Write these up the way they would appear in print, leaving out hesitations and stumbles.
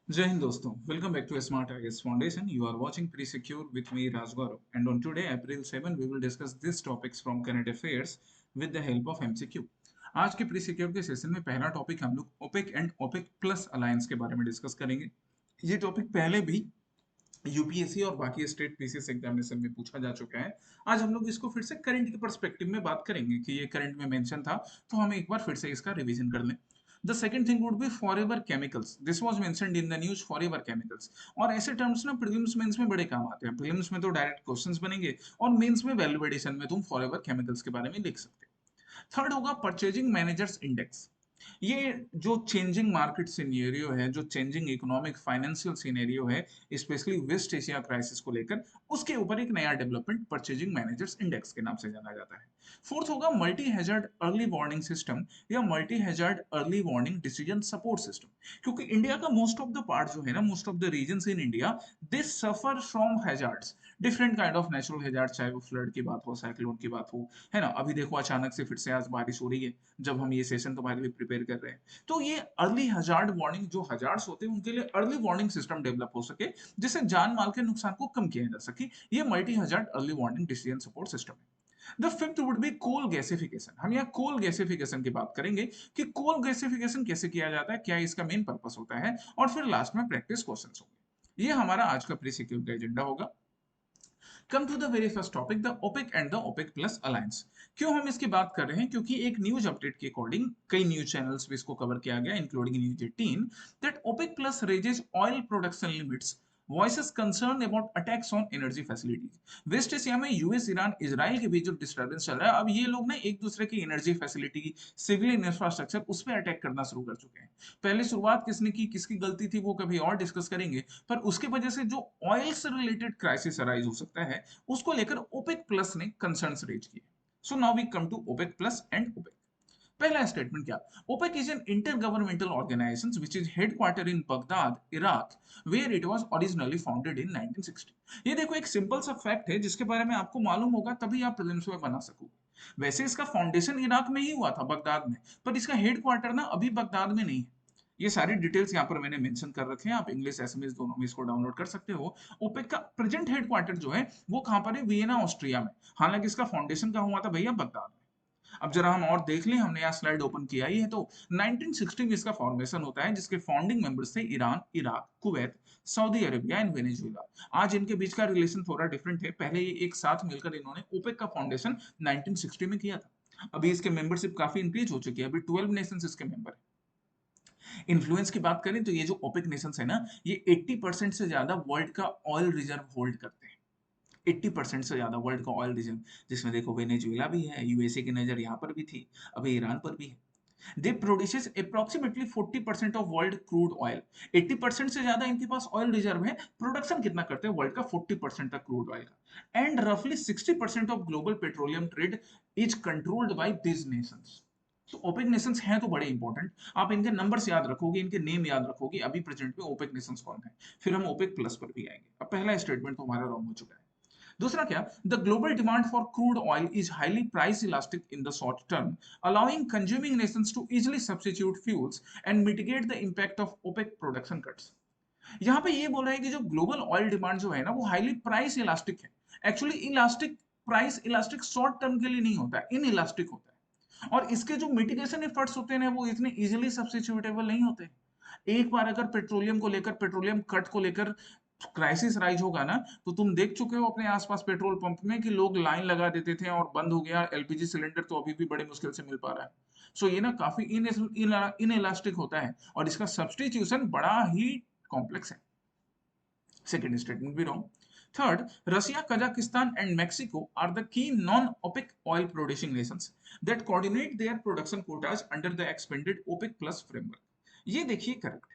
Jai Hind दोस्तों, welcome back to Smart IAS Foundation. You are watching Pre-Secure with me Raj Gaurav, and on today April 7 we will discuss these topics from current affairs with the help of MCQ. आज के Pre-Secure के session में पहला topic हम लोग OPEC and OPEC plus alliance के बारे में डिस्कस करेंगे। ये टॉपिक पहले भी यूपीएससी और बाकी स्टेट पीसीएस एग्जामिनेशन में पूछा जा चुका है। आज हम लोग इसको फिर से करंट के पर्सपेक्टिव में बात करेंगे कि ये करंट में मेंशन था, तो हम एक बार फिर से इसका रिवीजन कर लें। The second thing would be forever chemicals. This was mentioned in the news, forever chemicals. और ऐसे टर्म्स ना प्रीलिम्स मेंस में बड़े काम आते हैं। प्रीलिम्स में तो डायरेक्ट क्वेश्चंस बनेंगे और मेंस में वैल्यू एडिशन में तुम फॉरएवर केमिकल्स के बारे में लिख सकते हो। थर्ड होगा परचेजिंग मैनेजर्स इंडेक्स। ये जो चेंजिंग मार्केट सिनेरियो है, जो चेंजिंग इकोनॉमिक फाइनेंशियल सिनेरियो है, स्पेशली वेस्ट एशिया क्राइसिस को लेकर, उसके ऊपर एक नया डेवलपमेंट परचेजिंग मैनेजर्स इंडेक्स के नाम से जाना जाता है। फोर्थ होगा multi hazard early warning system या multi hazard early warning decision support system. क्योंकि इंडिया का मोस्ट ऑफ द पार्ट जो है ना, most of the regions in India, they suffer from hazards, different kind of natural hazard, चाहे वो flood की बात हो, साइक्लोन की बात हो, है ना। अभी देखो अचानक से फिर से आज बारिश हो रही है जब हम ये सेशन तुम्हारे लिए प्रिपेयर कर रहे हैं। तो ये अर्ली हजार्ड वार्निंग, जो हजार्ड्स होते हैं उनके लिए अर्ली वार्निंग सिस्टम डेवलप हो सके, जिससे जान माल के नुकसान को कम किया जा सके, ये multi hazard early warning decision support system है। The fifth would be coal gasification. हम यहाँ कोल गैसिफिकेशन की बात करेंगे कि कोल गैसिफिकेशन कैसे किया जाता है, क्या इसका मेन पर्पस होता है, और फिर लास्ट में प्रैक्टिस क्वेश्चंस होंगे। ये हमारा आज का प्री सिक्योर का एजेंडा होगा। Come to the very first topic, the OPEC and the OPEC plus alliance. क्यों हम इसकी बात कर रहे हैं? क्योंकि एक न्यूज अपडेट के अकॉर्डिंग कई न्यूज चैनल्स पे इसको कवर किया गया, including news 18, that OPEC plus raises oil production limits, voices concern about attacks on energy facilities. West Asia में यूएस, ईरान, इजराइल के बीच जो डिस्टर्बेंस चल रहा है, अब ये लोग ना एक दूसरे की एनर्जी फैसिलिटी, सिविलियन इंफ्रास्ट्रक्चर, उस पर अटैक करना शुरू कर चुके हैं। पहले शुरुआत किसने की, किसकी गलती थी, वो कभी और डिस्कस करेंगे। पर उसके वजह से जो ऑयल से रिलेटेड क्राइसिस अराइज हो सकता है, उसको लेकर ओपेक प्लस ने कंसर्न्स रेज किए। So now we come to OPEC plus and OPEC. पहला स्टेटमेंट क्या? OPEC is an intergovernmental organization which is headquartered in Baghdad, Iraq, where it was originally founded in 1960। ये देखो एक simple सा fact है जिसके बारे में आपको मालूम होगा तभी आप प्रीलिम्स में बना सकोगे। वैसे इसका फाउंडेशन इराक में ही हुआ था, बगदाद में, पर इसका हेडक्वार्टर ना अभी बगदाद में नहीं है। ये सारी डिटेल्स यहाँ पर मैंने मेंशन कर रखे हैं, आप इंग्लिश एसएमएस दोनों में इसको डाउनलोड कर सकते हो। ओपेक का प्रेजेंट हेडक्वार्टर जो है वो कहाँ पर है? वियना, ऑस्ट्रिया में। हालांकि इसका फाउंडेशन कहाँ हुआ था भैया? बगदाद में। अब जरा हम और देख लें, हमने यहाँ स्लाइड ओपन किया ही है, तो 1960 में इसका फॉर्मेशन होता है, जिसके फाउंडिंग मेंबर्स थे Iran, Iraq, Kuwait, Saudi Arabia and Venezuela. आज इनके बीच का रिलेशन थोड़ा डिफरेंट है। पहले ये एक साथ मिलकर इन्होंने ओपेक का फाउंडेशन 1960 में किया था। अभी इसके मेंबरशिप काफी इंक्रीज हो चुकी है, अभी 12 नेशंस इसके मेंबर है। इन्फ्लुएंस की बात करें तो ये जो ओपेक नेशंस है ना, ये 80% से ज्यादा वर्ल्ड का ऑयल रिजर्व होल्ड करते हैं। 80% से ज्यादा वर्ल्ड का ऑयल रिजर्व, जिसमें देखो वेनेजुएला भी है, यूएसए की नजर यहाँ पर भी थी, अभी ईरान पर भी है। दे produces approximately 40% of world crude oil. 80% से ज्यादा इनके पास ऑयल रिजर्व है। प्रोडक्शन कितना करते हैं वर्ल्ड का? 40% तक क्रूड ऑयल का। एंड रफली 60% of global petroleum trade is controlled by this Nations. तो ओपेक नेशंस हैं तो बड़े इंपॉर्टेंट। आप इनके नंबर्स याद रखोगे, इनके नेम याद रखोगे, अभी प्रेजेंट में ओपेक नेशंस कौन है। फिर हम ओपेक प्लस पर भी आएंगे। अब पहला स्टेटमेंट तो हमारा रॉन्ग हो चुका है। दूसरा क्या? The global demand for crude oil is highly price elastic in the short term, allowing consuming nations to easily substitute fuels and mitigate the impact of OPEC production cuts. यहाँ पे ये बोल रहा है कि जो ग्लोबल ऑयल डिमांड जो है ना, वो हाईली प्राइस इलास्टिक है। Actually elastic, price elastic short term के लिए नहीं होता है, इन इलास्टिक होता है। और इसके जो मिटिगेशन एफर्ट्स होते हैं वो इतने इजिली सब्स्टिट्यूटेबल नहीं होते। एक बार अगर पेट्रोलियम को लेकर, पेट्रोलियम कट को लेकर क्राइसिस राइज होगा ना, तो तुम देख चुके हो अपने आसपास पेट्रोल पंप में कि लोग लाइन लगा देते थे और बंद हो गया। एलपीजी सिलेंडर तो अभी भी बड़े मुश्किल से मिल पा रहा है। सो ये ना काफी इन इलास्टिक होता है और इसका सब्स्टिट्यूशन बड़ा ही कॉम्प्लेक्स है। Second statement be wrong. Third, Russia, Kazakhstan, and Mexico are the key non-OPEC oil producing nations that coordinate their production quotas under the expanded OPEC Plus framework. ये देखिए correct.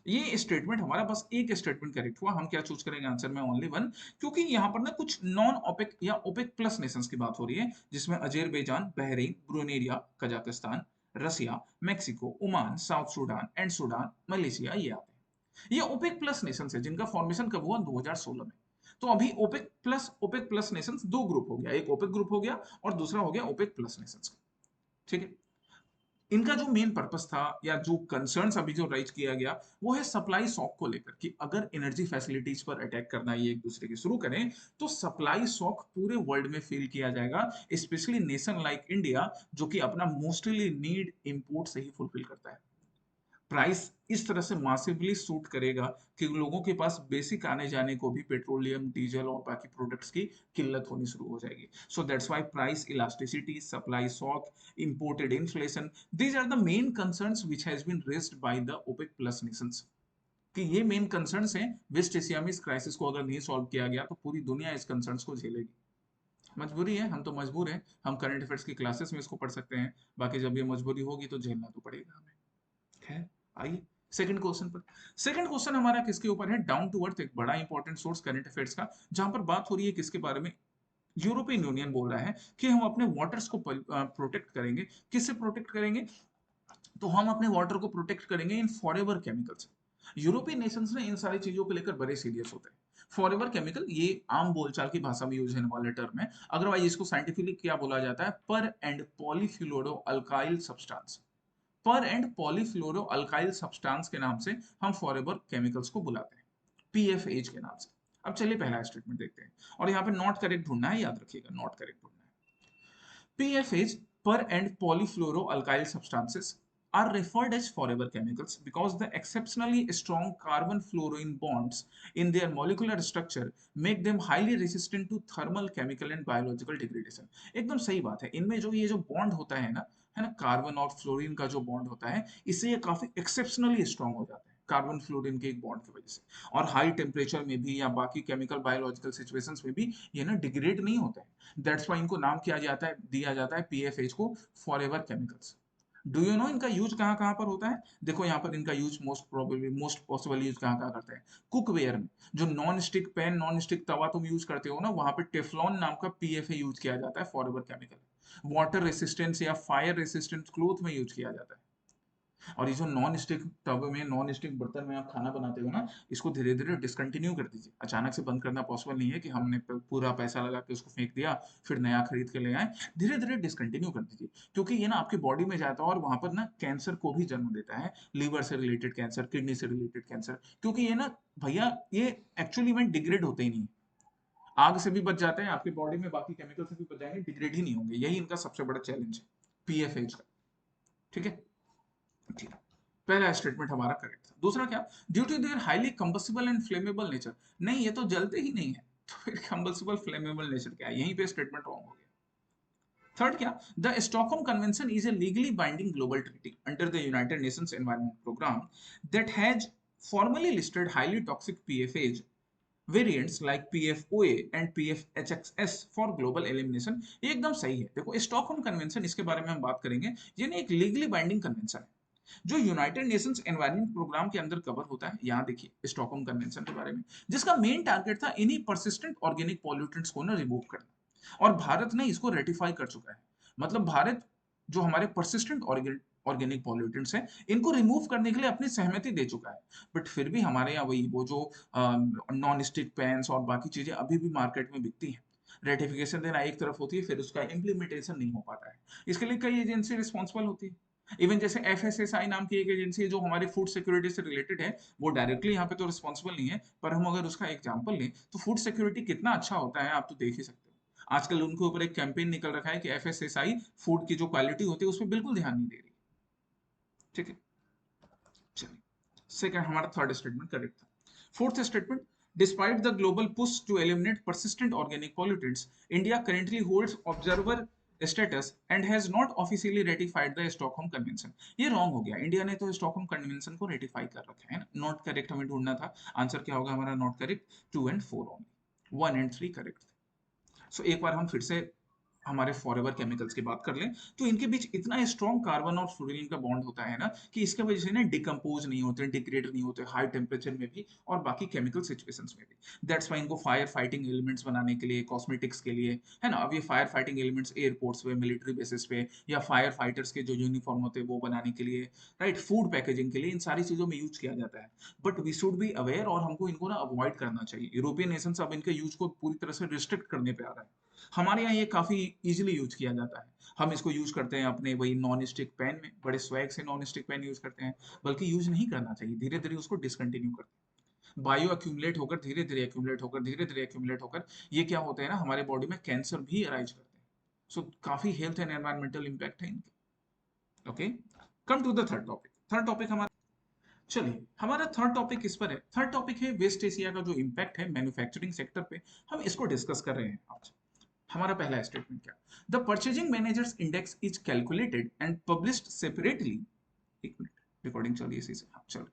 ये statement हमारा बस एक statement correct हुआ। हम क्या choose करेंगे आंसर में? Only one. क्योंकि यहाँ पर ना कुछ नॉन ओपेक या ओपेक प्लस नेशंस की बात हो रही है, जिसमें Azerbaijan, Bahrain, Brunei, Kazakhstan, Russia, Mexico, Oman, South Sudan and Sudan, Malaysia, ये आते हैं। ये ओपेक प्लस नेशंस है जिनका फॉर्मेशन कब हुआ? 2016 में। तो अभी ओपेक प्लस नेशंस दो ग्रुप हो गया, एक ओपेक ग्रुप हो गया और दूसरा हो गया ओपेक प्लस नेशंस का। ठीक है। इनका जो मेन पर्पस था या जो कंसर्न्स अभी जो राइज किया गया वो है सप्लाई शॉक को लेकर कि अगर एनर्जी फैसिलिटीज पर अटैक करना ये एक दूसरे की शुरू करें तो सप्लाई शॉक पूरे वर्ल्ड में फील किया जाएगा, स्पेशली नेशन लाइक इंडिया जो कि अपना मोस्टली नीड इंपोर्ट से ही फुलफिल करता है। प्राइस इस तरह से मासिवली सूट करेगा कि लोगों के पास बेसिक आने जाने को भी पेट्रोलियम डीजल और बाकी प्रोडक्ट्स की किल्लत होनी शुरू हो जाएगी। So that's why price elasticity, supply shock, imported inflation, these are the main concerns which has been raised by the OPEC plus nations. कि ये मेन कंसर्न्स हैं, वेस्ट एशिया में इस क्राइसिस को अगर नहीं सॉल्व किया गया तो पूरी दुनिया इस कंसर्न्स को झेलेगी। मजबूरी है, हम तो मजबूर हैं, हम करंट अफेयर्स की क्लासेस में इसको पढ़ सकते हैं, बाकी जब ये मजबूरी होगी तो झेलना तो पड़ेगा हमें। है, आइए सेकंड क्वेश्चन पर। सेकंड क्वेश्चन हमारा किसके ऊपर है? डाउन टू अर्थ, एक बड़ा इंपॉर्टेंट सोर्स करंट अफेयर्स का, जहां पर बात हो रही है किसके बारे में? यूरोपियन यूनियन बोल रहा है कि हम अपने वाटर्स को प्रोटेक्ट करेंगे। किससे प्रोटेक्ट करेंगे? तो हम अपने वाटर को प्रोटेक्ट करेंगे इन फॉरएवर केमिकल्स। यूरोपियन नेशंस ने इन सारी चीजों को लेकर बड़े सीरियस होते हैं। फॉरएवर केमिकल ये आम बोलचाल की भाषा में यूज होने वाले टर्म है, अदरवाइज इसको साइंटिफिकली क्या बोला जाता है? पर एंड पॉलीफ्लोरो अल्काइल सब्सटेंस। पर एंड पॉलीफ्लोरो अल्काइल सब्सटेंस के नाम से हम फॉरएवर केमिकल्स को बुलाते हैं, पीएफएच के नाम से। अब चलिए पहला स्टेटमेंट देखते हैं, और यहाँ पे नॉट करेक्ट ढूंढना है, याद रखिएगा नॉट करेक्ट ढूंढना है। PFAs, per and polyfluoroalkyl substances, are referred as forever chemicals because the exceptionally strong carbon-fluorine bonds in their molecular structure make them highly resistant to thermal, chemical and biological degradation। एकदम सही बात है, इनमें जो ये जो बॉन्ड होता है ना, कार्बन और फ्लोरीन का जो बॉन्ड होता है, इससे ये काफी एक्सेप्शनली स्ट्रांग हो जाते हैं कार्बन फ्लोरीन के एक बॉन्ड की वजह से। और हाई टेम्परेचर में भी या बाकी केमिकल बायोलॉजिकल सिचुएशंस में भी ये ना डिग्रेड नहीं होते हैं। दैट्स वाई इनको नाम किया जाता है, दिया जाता है पीएफएच को, forever chemicals. Do you know इनका यूज कहाँ कहाँ पर होता है? देखो यहाँ पर इनका use most probably most possible use कहाँ कहाँ करते हैं? कुकवेयर में, जो non stick pan non stick तवा तुम यूज करते हो ना, वहां पे टेफ्लॉन नाम का पीएफए यूज किया जाता है, फॉरएवर केमिकल। वाटर रेसिस्टेंस या फायर रेसिस्टेंट क्लोथ में यूज किया जाता है। और ये जो नॉन स्टिक तवे में, नॉन स्टिक बर्तन में आप खाना बनाते हो ना, इसको धीरे धीरे डिसकंटिन्यू कर दीजिए। अचानक से बंद करना पॉसिबल नहीं है कि हमने पूरा पैसा लगा के उसको फेंक दिया फिर नया खरीद के ले आए। धीरे धीरे डिसकंटिन्यू कर दीजिए, क्योंकि ये ना आपकी बॉडी में जाता है और वहां पर ना कैंसर को भी जन्म देता है, लीवर से रिलेटेड कैंसर, किडनी से रिलेटेड कैंसर। क्योंकि ये ना भैया, ये एक्चुअली में डिग्रेड होते ही नहीं। आग से भी बच जाते हैं, आपकी बॉडी में बाकी केमिकल से भी बच जाएंगे, डिग्रेड ही नहीं होंगे। यही इनका सबसे बड़ा चैलेंज है पीएफएच का। ठीक है, ठीक है। पहला स्टेटमेंट हमारा करेक्ट था। दूसरा क्या? Due to their highly combustible and flammable nature. नहीं, ये तो जलते ही नहीं है, तो फिर कंबस्टिबल फ्लेमेबल नेचर क्या है? यहीं पे स्टेटमेंट रॉन्ग हो गया। थर्ड क्या? The Stockholm convention is a legally binding global treaty under the United Nations environment programme that has formally listed highly toxic PFAs variants like PFOA and PFHXS for global elimination। ये एकदम सही है। देखो Stockholm convention, इसके बारे में हम बात करेंगे, ये ना एक लीगली बाइंडिंग कन्वेंशन है जो यूनाइटेड नेशंस एनवायरनमेंट प्रोग्राम के अंदर कवर होता है। यहाँ देखिए स्टॉकहोम कन्वेंशन के बारे में, जिसका मेन टारगेट था इन्हीं परसिस्टेंट ऑर्गेनिक पॉल्यूटेंट्स को ना रिमूव करना, और भारत ने इसको रेटिफाई कर चुका है। मतलब भारत जो हमारे परसिस्टेंट ऑर्गेनिक पॉल्यूटेंट्स हैं, इनको रिमूव करने के लिए अपनी सहमति दे चुका है। बट फिर भी हमारे यहाँ वही वो जो नॉन स्टिक पैंस और बाकी चीजें अभी भी मार्केट में बिकती हैं। रेटिफिकेशन देना एक तरफ होती है, फिर उसका इम्प्लीमेंटेशन नहीं हो पाता है। इसके लिए कई एजेंसी रिस्पॉन्सिबल होती है। इवन जैसे एफएसएसआई नाम की एक एजेंसी है जो हमारे फूड सिक्योरिटी से रिलेटेड है, वो डायरेक्टली यहाँ पे तो रिस्पॉन्सिबल नहीं है, पर हम अगर उसका एग्जाम्पल लें तो फूड सिक्योरिटी कितना अच्छा होता है आप तो देख ही सकते हो। आजकल उनके ऊपर एक कैंपेन निकल रखा है कि एफएसएसआई फूड की जो क्वालिटी होती है उस पर बिल्कुल ध्यान नहीं दे रही। ठीक है, चलिए सेकंड हमारा थर्ड स्टेटमेंट करेक्ट था। Fourth statement, despite the global push to eliminate persistent organic pollutants, India currently holds observer status and has not officially ratified the Stockholm Convention। ये रॉन्ग हो गया, इंडिया ने तो स्टॉकहोम कन्वेंशन को ratify कर रखा है ना। नॉट करेक्ट हमें ढूंढना था, आंसर क्या होगा हमारा? Not correct, 2 and 4 only, 1 and 3 correct. So एक बार हम फिर से हमारे फॉरएवर केमिकल्स की बात कर लें, तो इनके बीच इतना स्ट्रॉन्ग कार्बन और फ्लोरीन का बॉन्ड होता है ना कि इसके वजह से ना डिकम्पोज नहीं होते, डिग्रेड नहीं होते हाई टेम्परेचर में भी और बाकी केमिकल सिचुएशंस में भी। दैट्स वाई इनको फायर फाइटिंग एलिमेंट्स बनाने के लिए, कॉस्मेटिक्स के लिए, है ना। अब ये फायर फाइटिंग एलिमेंट्स एयरपोर्ट्स पे, मिलिट्री बेसिस पे, या फायर फाइटर्स के जो यूनिफॉर्म होते हैं वो बनाने के लिए, राइट, फूड पैकेजिंग के लिए, इन सारी चीजों में यूज किया जाता है। But we should be aware और हमको इनको ना अवॉइड करना चाहिए। यूरोपियन नेशंस अब इनके यूज को पूरी तरह से रिस्ट्रिक्ट करने पे आ रहा है। हमारे यहाँ ये काफी इजीली यूज किया जाता है। हम इसको यूज करते हैं अपने वही नॉन स्टिक पेन में, बड़े स्वैग से नॉन स्टिक पेन यूज करते हैं। बल्कि यूज नहीं करना चाहिए, धीरे धीरे उसको डिसकंटिन्यू करते हैं। बायो अक्यूमुलेट होकर धीरे धीरे अक्यूमुलेट होकर धीरे धीरे अक्यूमुलेट होकर ये क्या होते हैं ना, हमारे बॉडी में कैंसर भी अराइज करते हैं। सो काफी हेल्थ एंड एनवायरमेंटल इम्पैक्ट है इनके। Okay, come to the third topic. Third topic हमारा, चलिए हमारा थर्ड टॉपिक किस पर है? थर्ड टॉपिक है वेस्ट एशिया का जो इम्पैक्ट है मैन्युफैक्चरिंग सेक्टर पे, हम इसको डिस्कस कर रहे हैं आज। हमारा पहला स्टेटमेंट क्या? The purchasing managers index is calculated and published separately. एक मिनट, रिकॉर्डिंग चलिए इसी से, हाँ चलो।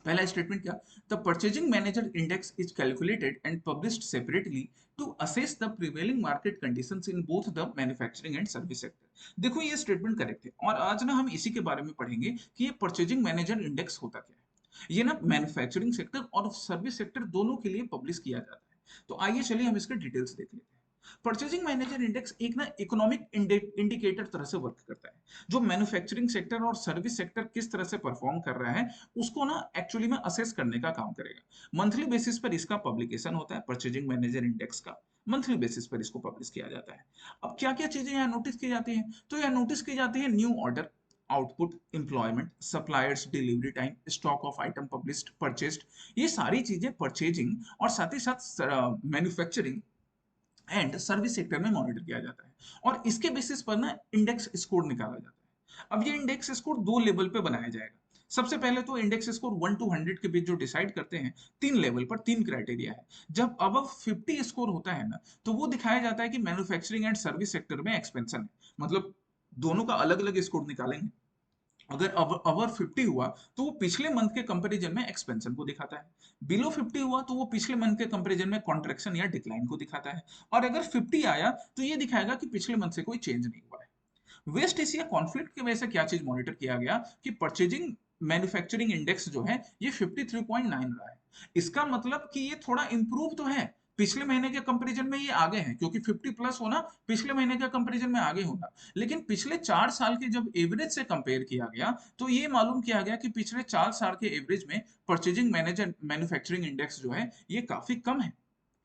पहला स्टेटमेंट क्या? The purchasing manager index is calculated and published separately to assess the prevailing market conditions in both the manufacturing and service sector. देखो ये स्टेटमेंट करेक्ट है, और आज ना हम इसी के बारे में पढ़ेंगे कि ये परचेजिंग मैनेजर इंडेक्स होता क्या है। ये ना मैन्युफैक्चरिंग सेक्टर और सर्विस सेक्टर दोनों के लिए पब्लिश किया जाता है। तो आइए चलिए हम इसके डिटेल्स देख लेते हैं। परचेजिंग मैनेजर इंडेक्स एक ना इकोनॉमिक इंडिकेटर तरह से वर्क करता है, जो मैन्युफैक्चरिंग सेक्टर और सर्विस सेक्टर किस तरह से परफॉर्म कर रहा है उसको ना एक्चुअली में असेस करने का काम करेगा। मंथली बेसिस पर इसका पब्लिकेशन होता है, परचेजिंग मैनेजर इंडेक्स का मंथली बेसिस पर इसको पब्लिश किया जाता है। अब क्या क्या चीजें यहाँ नोटिस की जाती हैं? तो यहाँ नोटिस की जाती है new order, output, employment, suppliers, delivery time, stock of item published, purchased. ये सारी चीजें परचेजिंग और साथ ही साथ मैन्युफैक्चरिंग एंड सर्विस सेक्टर में मॉनिटर किया जाता है, और इसके बेसिस पर ना इंडेक्स स्कोर निकाला जाता है। अब ये इंडेक्स स्कोर दो लेवल पे बनाया जाएगा। सबसे पहले तो इंडेक्स स्कोर 1 to 100 के बीच जो डिसाइड करते हैं, तीन लेवल पर तीन क्राइटेरिया है। जब अब 50 स्कोर होता है ना, तो वो दिखाया जाता है कि मैन्युफैक्चरिंग एंड सर्विस सेक्टर में एक्सपेंशन है। मतलब दोनों का अलग अलग स्कोर निकालेंगे। अगर अवर 50 हुआ तो वो पिछले मंथ के कंपैरिजन में एक्सपेंशन को दिखाता है। बिलो 50 हुआ तो वो पिछले मंथ के कंपैरिजन में कॉन्ट्रैक्शन या डिक्लाइन को दिखाता है। और अगर 50 आया तो ये दिखाएगा कि पिछले मंथ से कोई चेंज नहीं हुआ है। वेस्ट एशिया कॉन्फ्लिक्ट की वजह से क्या चीज मॉनिटर किया गया कि परचेजिंग मैन्युफैक्चरिंग इंडेक्स जो है ये 53.9 रहा है। इसका मतलब कि ये थोड़ा इंप्रूव तो है, पिछले महीने के कंपैरिजन में ये आगे है, क्योंकि 50 प्लस होना पिछले महीने के कंपैरिजन में आगे होना। लेकिन पिछले 4 साल के जब एवरेज से कंपेयर किया गया तो ये मालूम किया गया कि पिछले 4 साल के एवरेज में परचेजिंग मैनेजर मैन्युफैक्चरिंग इंडेक्स जो है ये काफी कम है।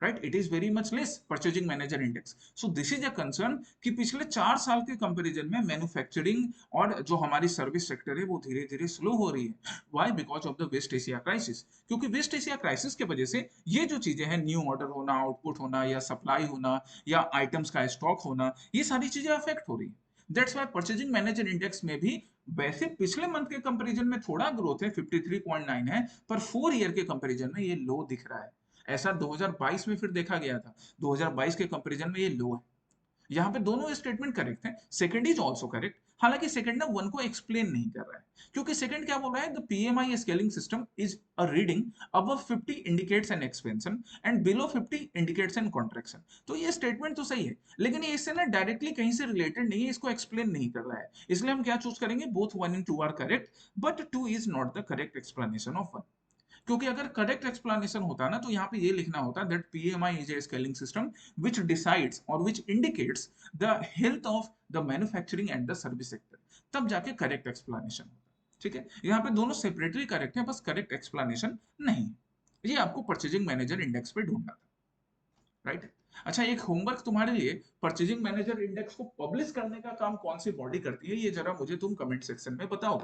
Right, it is very much less purchasing manager index. So this is a concern कि पिछले 4 साल के कंपैरिजन में मैन्युफैक्चरिंग और जो हमारी सर्विस सेक्टर है वो धीरे धीरे स्लो हो रही है। Why? Because of the West Asia crisis. क्योंकि वेस्ट एशिया क्राइसिस की वजह से ये जो चीजें हैं, न्यू ऑर्डर होना, आउटपुट होना, या सप्लाई होना, या आइटम्स का स्टॉक होना, ये सारी चीजें अफेक्ट हो रही है। That's why purchasing manager index में भी वैसे पिछले मंथ के कंपैरिजन में थोड़ा ग्रोथ है, 53.9 है, पर 4 ईयर के कंपैरिजन में ये लो दिख रहा है। ऐसा 2022 में फिर देखा गया था, 2022 के कंपैरिजन में ये लो है। यहाँ पे दोनों स्टेटमेंट करेक्ट है, सेकंड इज आल्सो करेक्ट। हालांकि सेकंड ना वन को एक्सप्लेन नहीं कर रहा है, क्योंकि सेकंड क्या बोल रहा है? The PMI scaling system is a reading above 50 indicates an expansion and below 50 indicates an contraction. तो ये स्टेटमेंट तो सही है, लेकिन ये इससे ना डायरेक्टली कहीं से रिलेटेड नहीं है, इसको एक्सप्लेन नहीं कर रहा है। इसलिए हम क्या चूज करेंगे? Both 1 and 2 are correct, but 2 is not the correct explanation of 1। क्योंकि अगर करेक्ट एक्सप्लेनेशन होता ना तो यहाँ पे ये लिखना होता that PMI is a scaling system which decides और which indicates the health of the manufacturing and the service sector, तब जाके करेक्ट एक्सप्लेनेशन होता। ठीक है, यहाँ पे दोनों सेपरेटली करेक्ट है, बस करेक्ट एक्सप्लेनेशन नहीं। ये आपको परचेजिंग मैनेजर इंडेक्स पे ढूंढना था। राइट, अच्छा एक होमवर्क तुम्हारे लिए, परचेजिंग मैनेजर इंडेक्स को पब्लिश करने का काम कौन सी बॉडी करती है ये जरा मुझे तुम कमेंट सेक्शन में बताओ।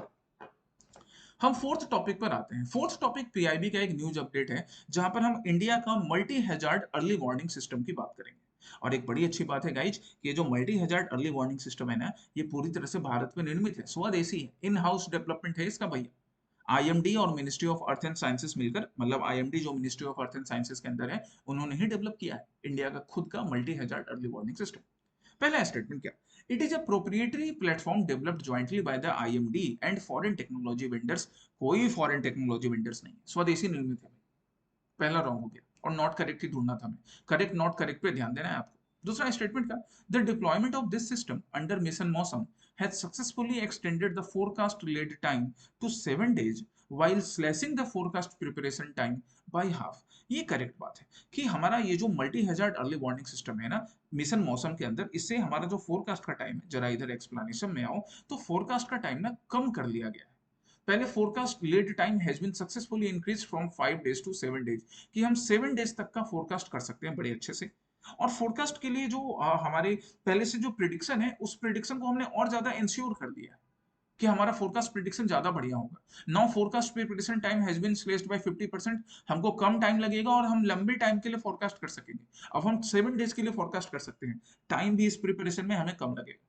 हम फोर्थ टॉपिक पर आते हैं। फोर्थ टॉपिक पीआईबी का एक न्यूज अपडेट है, जहां पर हम इंडिया का multi hazard early warning system की बात करेंगे। और एक बड़ी अच्छी बात है गाइज कि ये जो multi hazard early warning system है ना, ये पूरी तरह से भारत में निर्मित है, स्वदेशी है, इन हाउस डेवलपमेंट है इसका भैया। आईएमडी और ministry of earth and sciences मिलकर, मतलब आईएमडी जो ministry of earth and sciences के अंदर है, उन्होंने ही डेवलप किया है इंडिया का खुद का multi hazard early warning system. पहला स्टेटमेंट क्या? It is a proprietary platform developed jointly by the IMD and foreign technology vendors. कोई फॉरेन टेक्नोलॉजी वेंडर्स नहीं, स्वदेशी निर्मित है। पहला रॉन्ग हो गया, और नॉट करेक्ट ही ढूंढना था हमें। करेक्ट नॉट करेक्ट पे ध्यान देना है आपको। दूसरा स्टेटमेंट का, the deployment of this system under mission मौसम has successfully extended the forecast lead time to 7 days while slashing the forecast preparation time by half। ये करेक्ट बात है कि हमारा ये जो multi hazard early warning system है ना मिशन मौसम के अंदर, इससे हमारा जो फोरकास्ट का टाइम है, जरा इधर एक्सप्लेनेशन में आओ, तो फोरकास्ट का टाइम ना कम कर लिया गया है। पहले forecast lead time has been successfully increase from 5 days to 7 days, कि हम 7 days तक का फोरकास्ट कर सकते हैं बड़े अच्छे से। और फोरकास्ट के लिए जो हमारे पहले से जो प्रिडिक्शन है, उस प्रिडिक्शन को हमने और ज्यादा इंश्योर कर दिया कि हमारा फोरकास्ट प्रिडिक्शन ज्यादा बढ़िया होगा। Now forecast prediction time has been slashed by 50%। हमको कम टाइम लगेगा और हम लंबे टाइम के लिए फोरकास्ट कर सकेंगे। अब हम 7 डेज के लिए फोरकास्ट कर सकते हैं, टाइम भी इस प्रिपरेशन में हमें कम लगेगा।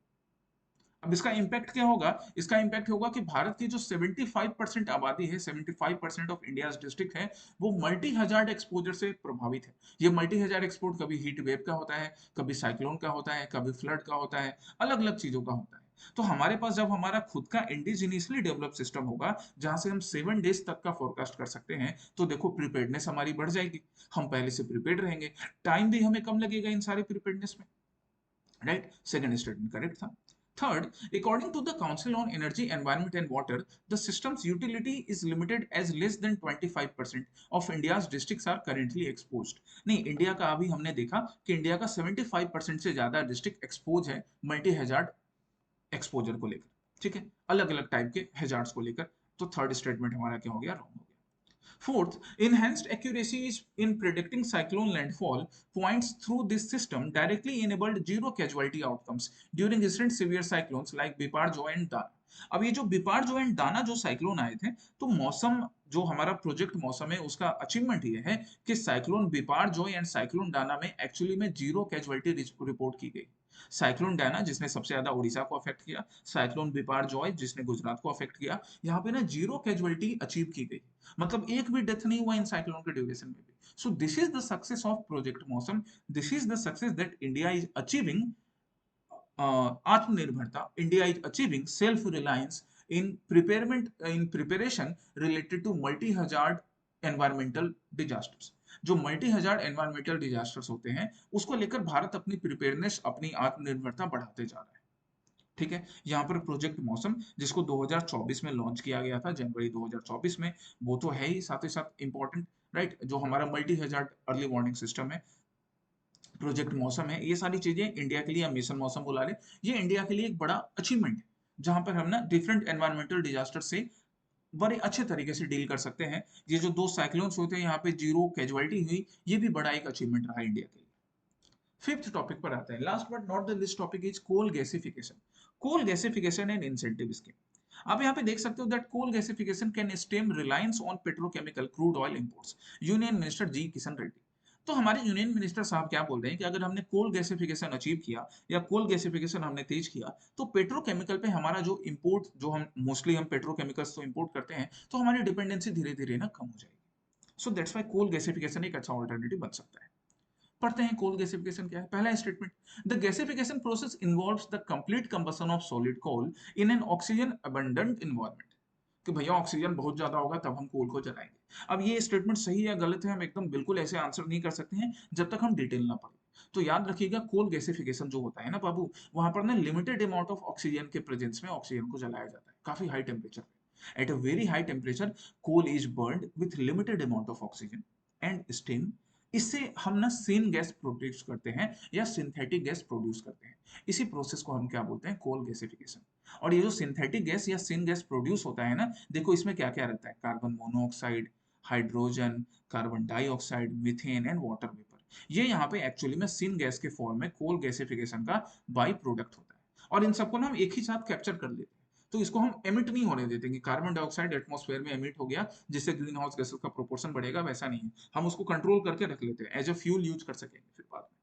अब इसका इम्पैक्ट क्या होगा? इसका इम्पैक्ट होगा कि भारत की जो 75% आबादी है, 75% ऑफ इंडियाज डिस्ट्रिक्ट है, वो मल्टी हजार्ड एक्सपोजर से प्रभावित है। ये मल्टी हजार्ड एक्सपोर्ट कभी हीट वेव का होता है, कभी साइक्लोन का होता है, कभी फ्लड का होता है, अलग अलग चीजों का होता है। तो हमारे पास जब हमारा खुद का इंडिजिनियसली डेवलप सिस्टम होगा, जहां से हम 7 डेज तक का फोरकास्ट कर सकते हैं, तो देखो प्रिपेयर्डनेस हमारी बढ़ जाएगी। हम पहले से प्रिपेयर्ड रहेंगे, टाइम भी हमें कम लगेगा इन सारे प्रिपेयर्डनेस में। राइट, सेकंड स्टेटमेंट करेक्ट था। Third, according to the Council on Energy, Environment and Water, the system's utility is limited as less than 25% of India's districts are currently exposed. नहीं, India का अभी हमने देखा कि इंडिया का 75% से ज्यादा डिस्ट्रिक्ट एक्सपोज है मल्टी हैजार्ड एक्सपोजर को लेकर। ठीक है, अलग अलग टाइप के हैजार्ड्स को लेकर। तो थर्ड स्टेटमेंट हमारा क्या हो गया? रॉन्ग हो गया। Fourth, enhanced accuracy in predicting cyclone landfall points through this system directly enabled zero casualty outcomes during recent severe cyclones like Biparjoy and Dana. अब ये जो बिपारजॉय एंड दाना जो साइक्लोन आए थे, तो मौसम जो हमारा प्रोजेक्ट मौसम है, उसका अचीवमेंट ये है कि cyclone Biparjoy and cyclone Dana में एक्चुअली में जीरो कैजुअलिटी रिपोर्ट की गई। साइक्लोन डायना जिसने सबसे ज्यादा उड़ीसा को अफेक्ट किया, साइक्लोन बिपारजॉय जिसने गुजरात को अफेक्ट किया, यहाँ पे ना जीरो कैजुअलिटी अचीव की गई। मतलब एक भी डेथ नहीं हुआ इन साइक्लोन के ड्यूरेशन में भी। So this is the success of project Mausam. This is the success that India is achieving aatmanirbharta. India is achieving self reliance in preparation related to multi hazard environmental disasters. जो multi hazard environmental disasters होते हैं, उसको लेकर भारत अपनी preparedness, अपनी आत्मनिर्भरता बढ़ाते जा रहा है। ठीक है, यहाँ पर प्रोजेक्ट मौसम जिसको 2024 में लॉन्च किया गया था, जनवरी 2024 में, वो तो है ही साथ इंपॉर्टेंट। राइट, जो हमारा multi hazard early warning system है, प्रोजेक्ट मौसम है, ये सारी चीजें इंडिया के लिए, मिशन मौसम बुला ले, ये इंडिया के लिए एक बड़ा अचीवमेंट है, जहां पर हम ना डिफरेंट एनवायरमेंटल डिजास्टर से बड़े अच्छे तरीके से डील कर सकते हैं। ये जो दो साइक्लोन्स होते हैं, यहाँ पे जीरो कैजुअलिटी हुई, ये भी बड़ा एक अचीवमेंट रहा इंडिया के लिए। फिफ्थ टॉपिक पर आते हैं, last but not the least topic is coal gasification. Coal gasification and incentive scheme. आप यहाँ पे देख सकते हो that coal gasification can stem reliance on petrochemical crude oil imports. Union minister G Kishan Reddy. तो हमारे यूनियन मिनिस्टर साहब क्या बोल रहे हैं कि अगर हमने कोल गैसिफिकेशन अचीव किया या कोल गैसिफिकेशन हमने तेज किया, तो पेट्रोकेमिकल पे हमारा जो इंपोर्ट, जो हम मोस्टली हम पेट्रोकेमिकल्स तो इंपोर्ट करते हैं, तो हमारी डिपेंडेंसी धीरे धीरे ना कम हो जाएगी। So that's why coal gasification एक अच्छा ऑल्टरनेटिव बन सकता है। पढ़ते हैं कोल गैसिफिकेशन क्या है। पहला statement, the gasification process involves the complete combustion of solid coal in an oxygen abundant environment. कि भैया ऑक्सीजन बहुत ज्यादा होगा तब हम कोल को जलाएंगे। अब ये स्टेटमेंट सही है या गलत है, हम एकदम बिल्कुल ऐसे आंसर नहीं कर सकते हैं जब तक हम डिटेल ना पढ़ें। तो याद रखिएगा, कोल गैसिफिकेशन जो होता है ना बाबू, वहां पर ना लिमिटेड अमाउंट ऑफ ऑक्सीजन के प्रेजेंस में ऑक्सीजन को जलाया जाता है, काफी हाई टेम्परेचर पे। At a very high temperature coal is burned with limited amount of oxygen and steam. इससे हम ना सीन गैस प्रोड्यूस करते हैं या सिंथेटिक गैस प्रोड्यूस करते हैं। इसी प्रोसेस को हम क्या बोलते हैं? Coal gasification. और ये जो सिंथेटिक गैस या सिन गैस प्रोड्यूस होता है ना, देखो इसमें क्या क्या रहता है? Carbon monoxide, hydrogen, carbon dioxide, methane and water vapour. ये यहाँ पे एक्चुअली में सिन गैस के फॉर्म में कोल गैसिफिकेशन का बाई प्रोडक्ट होता है। और इन सबको ना हम एक ही साथ कैप्चर कर लेते हैं। तो इसको हम एमिट नहीं होने देते कि कार्बन डाइऑक्साइड एटमॉस्फेयर में एमिट हो गया जिससे ग्रीन हाउस गैसेस का प्रोपोर्शन बढ़ेगा, वैसा नहीं है। हम उसको कंट्रोल करके रख लेते हैं, एज अ फ्यूल यूज कर सकेंगे फिर बाद में।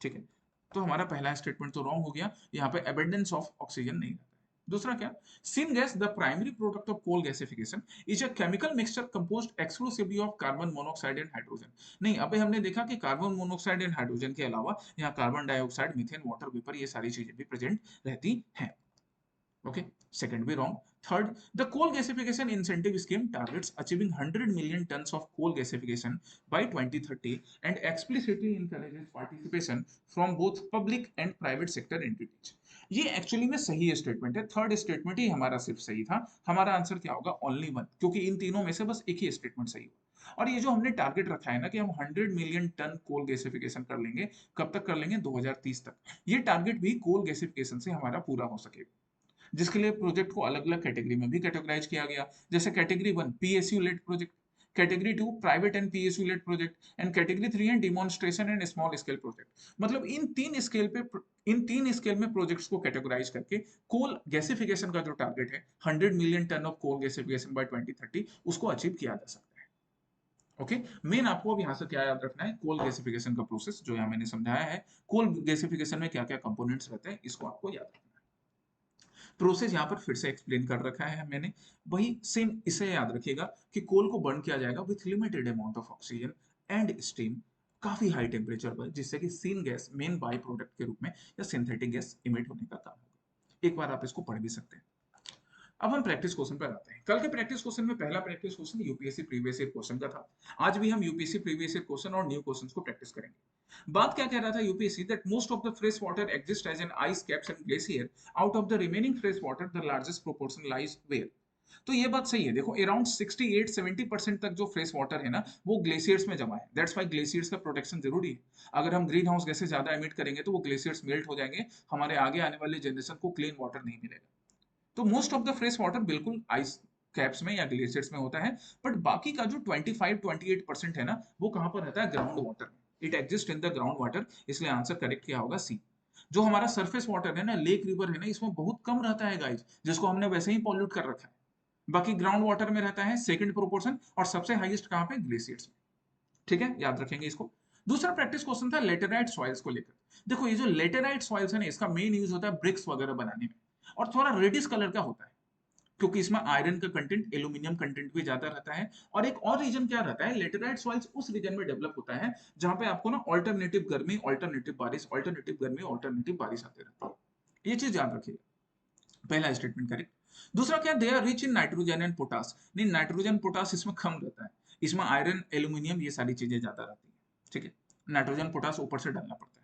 ठीक है, तो हमारा पहला स्टेटमेंट तो रॉन्ग हो गया, यहाँ पे एबंडेंस ऑफ ऑक्सीजन नहीं रहता है। दूसरा क्या? Syngas the primary product of coal gasification is a chemical mixture composed exclusively of carbon monoxide and hydrogen. नहीं, अभी हमने देखा कि कार्बन मोनोऑक्साइड एंड हाइड्रोजन के अलावा यहाँ carbon dioxide, methane, water vapour, ये सारी चीजें भी प्रेजेंट रहती हैं। Okay, second be wrong. Third, the coal gasification incentive scheme targets achieving 100 million tons of coal gasification by 2030 and explicitly encourages participation from both public and private sector entities. ये actually में सही statement है, third statement ही हमारा सिर्फ सही था। हमारा answer क्या होगा? ओनली वन, क्योंकि इन तीनों में से बस एक ही स्टेटमेंट सही हुआ। और ये जो हमने टारगेट रखा है ना कि हम 100 मिलियन टन कोल गैसिफिकेशन कर लेंगे, कब तक कर लेंगे? 2030 तक। ये टारगेट भी कोल गैसिफिकेशन से हमारा पूरा हो सकेगा, जिसके लिए प्रोजेक्ट को अलग अलग कैटेगरी में भी कैटेगराइज किया गया। जैसे category one, PSU led project. Category 2 private and PSU led project, and category 3 है demonstration and small scale project. मतलब इन तीन स्केल में प्रोजेक्ट्स को कैटेगराइज करके कोल गैसिफिकेशन का जो टारगेट है 100 million tonne of coal gasification by 2030 उसको अचीव किया जा सकता है। ओके, मेन आपको अब यहाँ से क्या याद रखना है, कोल गैसिफिकेशन का प्रोसेस जो यहाँ मैंने समझाया है, कोल गैसिफिकेशन में क्या क्या कंपोनेंट्स रहते हैं इसको आपको याद रखना है। प्रोसेस यहाँ पर फिर से एक्सप्लेन कर रखा है मैंने, वही सेम इसे याद रखिएगा कि कोल को बर्न किया जाएगा with limited amount of oxygen and steam, काफी हाई टेम्परेचर पर, जिससे कि syngas main by product के रूप में या सिंथेटिक गैस इमिट होने का काम होगा। एक बार आप इसको पढ़ भी सकते हैं। अब हम प्रैक्टिस क्वेश्चन पर आते हैं। कल के प्रैक्टिस क्वेश्चन में पहला practice question UPSC previous year question का था। आज भी हम यूपीएससी प्रीवियस ईयर क्वेश्चन और न्यू क्वेश्चंस को प्रैक्टिस करेंगे। बात क्या कह रहा था UPSC, that most of the fresh water exist as an ice caps and glacier, out of the remaining fresh water the largest proportion lies where. तो ये बात सही है, देखो अराउंड 68-70% तक जो फ्रेश वाटर है ना वो ग्लेशियर्स में जमा है। दैट्स वाई ग्लेशियर्स का प्रोटेक्शन जरूरी है। अगर हम ग्रीन हाउस गैसेस ज्यादा एमिट करेंगे तो वो ग्लेशियर्स मेल्ट हो जाएंगे, हमारे आगे आने वाले जनरेशन को क्लीन वाटर नहीं मिलेगा। तो most of the fresh water बिल्कुल आइस कैप्स में या ग्लेशियर्स में होता है, बट बाकी का जो 25-28% है ना वो कहां पर रहता है, ग्राउंड वाटर में। It exist in the ground water, इसलिए आंसर करेक्ट क्या होगा, सी। जो हमारा सरफेस वाटर है ना, लेक रिवर है ना, इसमें बहुत कम रहता है गाइस, जिसको हमने वैसे ही पॉल्यूट कर रखा है। बाकी ग्राउंड वाटर में रहता है सेकंड प्रोपोर्शन, और सबसे हाईएस्ट कहां पे, ग्लेशियर्स में। ठीक है, याद रखेंगे इसको। दूसरा प्रैक्टिस क्वेश्चन था लेटेराइट सॉइल्स को लेकर। देखो ये जो लेटेराइट सॉइल्स है ना, इसका मेन यूज होता है ब्रिक्स वगैरह बनाने में, और थोड़ा रेडिश कलर का होता है क्योंकि इसमें आयरन का कंटेंट, एल्यूमिनियम कंटेंट भी ज्यादा रहता है। और एक और रीजन क्या रहता है, लेटेराइट सॉइल्स उस रीजन में डेवलप होता है जहां पे आपको ना ऑल्टरनेटिव गर्मी, ऑल्टरनेटिव बारिश, ऑल्टरनेटिव गर्मी, ऑल्टरनेटिव बारिश आते रहती है। ये चीज याद रखिएगा। पहला स्टेटमेंट करेक्ट। दूसरा क्या, they are rich in nitrogen and potash. नहीं, नाइट्रोजन पोटास इसमें कम रहता है, इसमें आयरन, एल्यूमिनियम ये सारी चीजें ज्यादा रहती है। ठीक है, नाइट्रोजन पोटास ऊपर से डालना पड़ता है।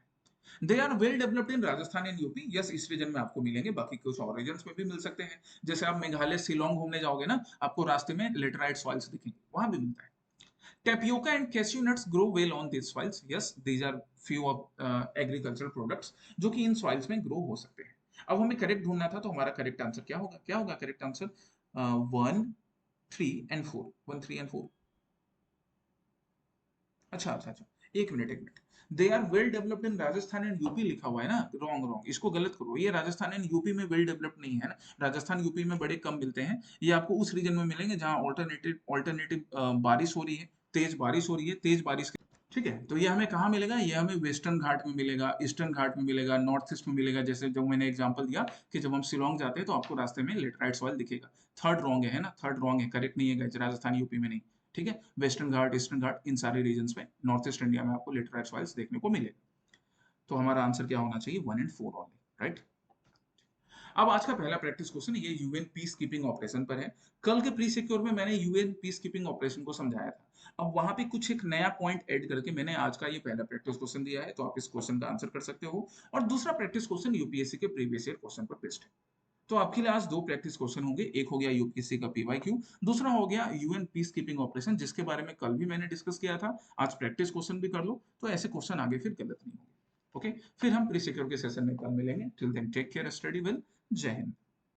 They are well developed in Rajasthan and UP. Yes, इस रीजन में आपको मिलेंगे, बाकी कुछ और रीजन में भी मिल सकते हैं। जैसे आप मेघालय शिलोंग घूमने जाओगे ना, आपको रास्ते में लेटराइट सॉइल्स दिखेंगे, वहां भी मिलता है। Tapioca and cashew nuts grow well on these soils. Yes, these are few of agricultural products जो कि इन सॉइल्स में ग्रो हो सकते हैं। अब हमें करेक्ट ढूंढना था, तो हमारा करेक्ट आंसर क्या होगा, क्या होगा करेक्ट आंसर, 1, 3 and 4, 1, 3 and 4। अच्छा, एक minute. They are well developed in Rajasthan and UP लिखा हुआ है ना, रॉन्ग रॉन्ग, इसको गलत करो। ये राजस्थान एंड यूपी में वेल डेवलप्ड नहीं है ना, राजस्थान यूपी में बड़े कम मिलते हैं। ये आपको उस रीजन में मिलेंगे जहां ऑल्टरनेटिव ऑल्टरनेटिव बारिश हो रही है, तेज बारिश हो रही है, तेज बारिश। ठीक है, तो ये हमें कहाँ मिलेगा, ये हमें वेस्टर्न घाट में मिलेगा, ईस्टर्न घाट में मिलेगा, नॉर्थ ईस्ट में मिलेगा। जैसे जो मैंने एग्जांपल दिया कि जब हम शिलोंग जाते हैं तो आपको रास्ते में लेटराइट सॉइल दिखेगा। थर्ड रॉन्ग है ना, थर्ड रॉन्ग है, करेक्ट नहीं है गाइस, राजस्थान यूपी में नहीं। ठीक है, वेस्टर्न घाट, ईस्टर्न घाट, इन सारे रीजन में नॉर्थ ईस्ट इंडिया में आपको लेटराइट सॉइल्स देखने को मिलेगा। तो हमारा आंसर क्या होना चाहिए, 1 and 4 ओनली, राइट। अब आज का पहला प्रैक्टिस क्वेश्चन ये यूएन पीस कीपिंग ऑपरेशन पर है। कल के प्री सिक्योर में मैंने यूएन पीस कीपिंग ऑपरेशन को समझाया था। अब वहां पे कुछ एक नया पॉइंट ऐड करके मैंने आज का ये पहला प्रैक्टिस क्वेश्चन दिया है, तो आप इस क्वेश्चन का आंसर कर सकते हो। और दूसरा प्रैक्टिस क्वेश्चन यूपीएससी के प्रीवियस ईयर क्वेश्चन पर बेस्ड है। तो आपके लिए आज दो प्रैक्टिस क्वेश्चन होंगे, एक हो गया यूपीएससी का पीवाईक्यू, दूसरा हो गया यूएन पीस कीपिंग ऑपरेशन, जिसके बारे में कल भी मैंने डिस्कस किया था। आज प्रैक्टिस क्वेश्चन भी कर लो, तो ऐसे क्वेश्चन आगे फिर गलत नहीं होंगे। ओके, फिर हम प्री सिक्योर के सेशन में कल मिलेंगे। Till then take care, study well, जय हिंद।